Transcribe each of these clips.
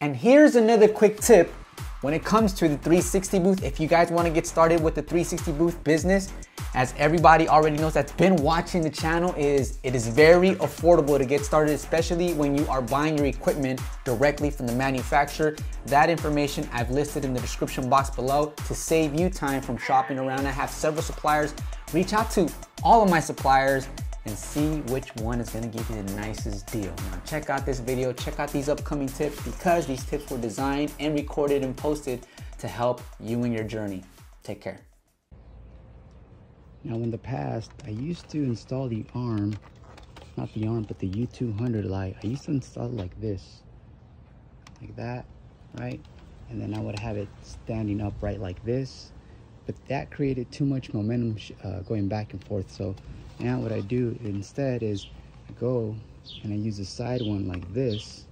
And here's another quick tip when it comes to the 360 booth. If you guys want to get started with the 360 booth business, as everybody already knows that's been watching the channel, it is very affordable to get started, especially when you are buying your equipment directly from the manufacturer. That information I've listed in the description box below to save you time from shopping around. I have several suppliers. Reach out to all of my suppliers and see which one is gonna give you the nicest deal. Now check out this video, check out these upcoming tips, because these tips were designed and recorded and posted to help you in your journey. Take care. Now in the past, I used to install the arm, not the arm, but the U200 light. I used to install it like this, like that, right? And then I would have it standing upright like this, but that created too much momentum going back and forth. So now what I do instead is I go and I use the side one like this,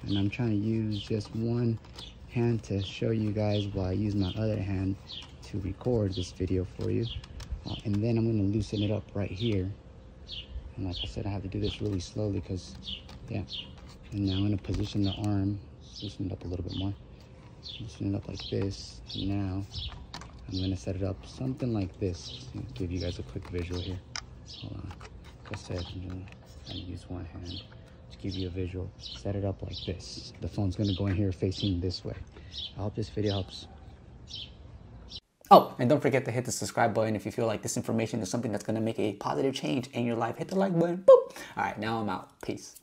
and I'm trying to use just one hand to show you guys while I use my other hand to record this video for you. And then I'm going to loosen it up right here. And like I said, I have to do this really slowly because, yeah. And now I'm going to position the arm, loosen it up a little bit more. Loosen it up like this. And now I'm going to set it up something like this. I'll give you guys a quick visual here. Hold on. Like I said, I'm going to use one hand to give you a visual. Set it up like this. The phone's going to go in here facing this way. I hope this video helps. Oh, and don't forget to hit the subscribe button if you feel like this information is something that's going to make a positive change in your life. Hit the like button. Boop. All right, now I'm out. Peace.